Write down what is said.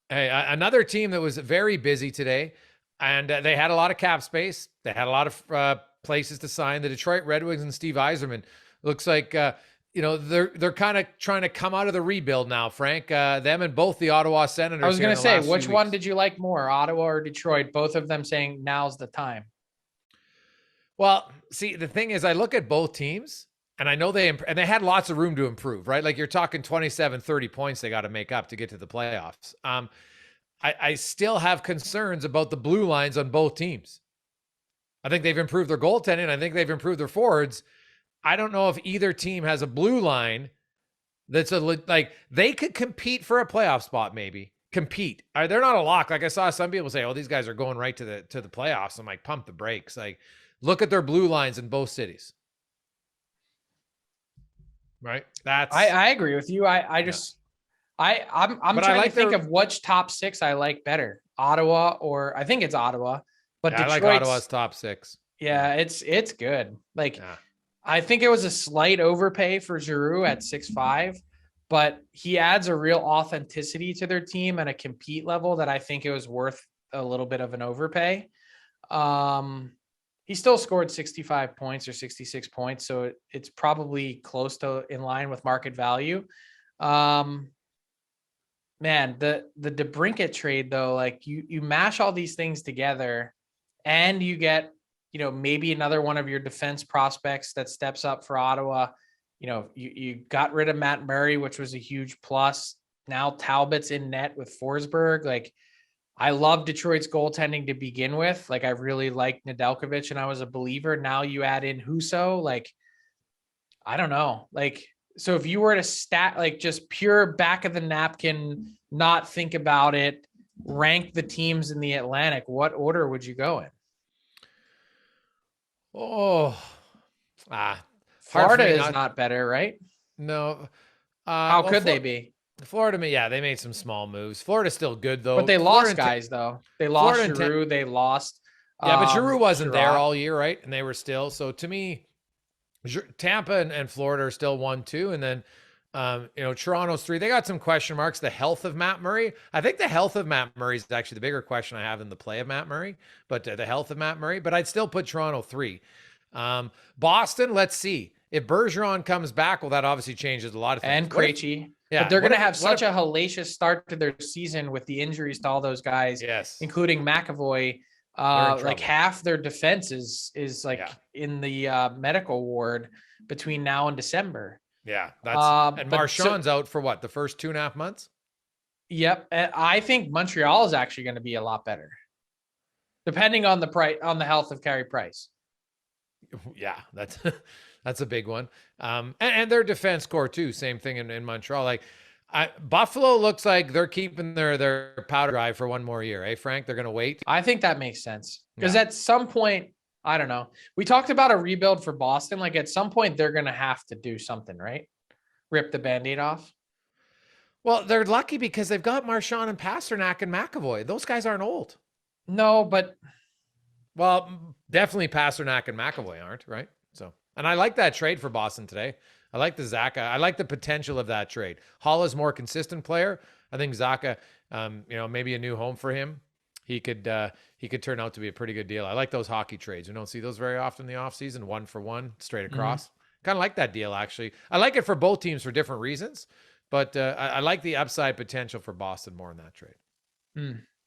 Hey, another team that was very busy today, and they had a lot of cap space. They had a lot of places to sign. The Detroit Red Wings and Steve Yzerman looks like they're kind of trying to come out of the rebuild now. Frank, them and both the Ottawa I Senators was here going in to the say, last few which one weeks. did you like more, Ottawa or Detroit? Both of them saying now's the time. Well, see, the thing is, I look at both teams. And I know they had lots of room to improve, right? Like you're talking 27, 30 points they got to make up to get to the playoffs. I still have concerns about the blue lines on both teams. I think they've improved their goaltending. I think they've improved their forwards. I don't know if either team has a blue line that's like they could compete for a playoff spot, maybe compete. They're not a lock. Like I saw some people say, "Oh, these guys are going right to the playoffs." I'm like, pump the brakes. Like, look at their blue lines in both cities. Right. I agree with you. I Yeah. just I'm But I trying to like think their of which top six I like better, Ottawa or I think it's Ottawa, but yeah, I like Ottawa's Detroit's top six. yeah, it's good. Like Yeah. I think it was a slight overpay for Giroux at 6'5", but he adds a real authenticity to their team and a compete level that I think it was worth a little bit of an overpay. Um, he still scored 65 points or 66 points, so it's probably close to in line with market value. Um, man, the DeBrincat trade though, like you mash all these things together, and you get maybe another one of your defense prospects that steps up for Ottawa. You got rid of Matt Murray, which was a huge plus. Now Talbot's in net with Forsberg. Like I love Detroit's goaltending to begin with. Like I really liked Nedeljkovic, and I was a believer. Now you add in Huso, like I don't know. Like, so if you were to like just pure back of the napkin, not think about it, rank the teams in the Atlantic, what order would you go in? Oh, ah, hard for Florida me is not. not better, right? No. How Well, could they be? Florida, yeah, they made some small moves. Florida's still good But though. they lost guys though. They lost Florida Giroux. They lost yeah, but Giroux wasn't there Sherrod. all year, right? And they were still. So to me, Tampa and Florida are still 1-2, and then Toronto's 3. They got some question marks. The health of Matt Murray. I think the health of Matt Murray is actually the bigger question I have than the play of Matt Murray, but the health of Matt Murray. But I'd still put Toronto 3. Boston, let's see. If Bergeron comes back, well, that obviously changes a lot of things. And Krejci. But Yeah, they're going to what have such if a hellacious start to their season with the injuries to all those guys, yes, including McAvoy. they're in Like trouble. half their defense is like Yeah. in the medical ward between now and December. Yeah, that's and But so, Marchand's out for what, the first 2.5 months? yep, I think Montreal is actually going to be a lot better, depending on the price, on the health of Carey Price. Yeah, that's that's a big one. And their defense core too. Same thing in Montreal. Like Buffalo looks like they're keeping their powder dry for one more year. Eh, Frank? They're gonna wait. I think that makes sense because Yeah. at some point, I don't know. We talked about a rebuild for Boston. Like at some point, they're going to have to do something, right? Rip the Band-Aid off. Well, they're lucky because they've got Marchand and Pasternak and McAvoy. Those guys aren't old. No, but Well, definitely Pasternak and McAvoy aren't, right? So, and I like that trade for Boston today. I like the Zaka. I like the potential of that trade. Hall is more consistent player. I think Zaka, maybe a new home for him. He could turn out to be a pretty good deal. I like those hockey trades. We don't see those very often in the offseason. 1-for-1, straight Mhm. across. Kind of like that deal, actually. I like it for both teams for different reasons, but I like the upside potential for Boston more in that trade.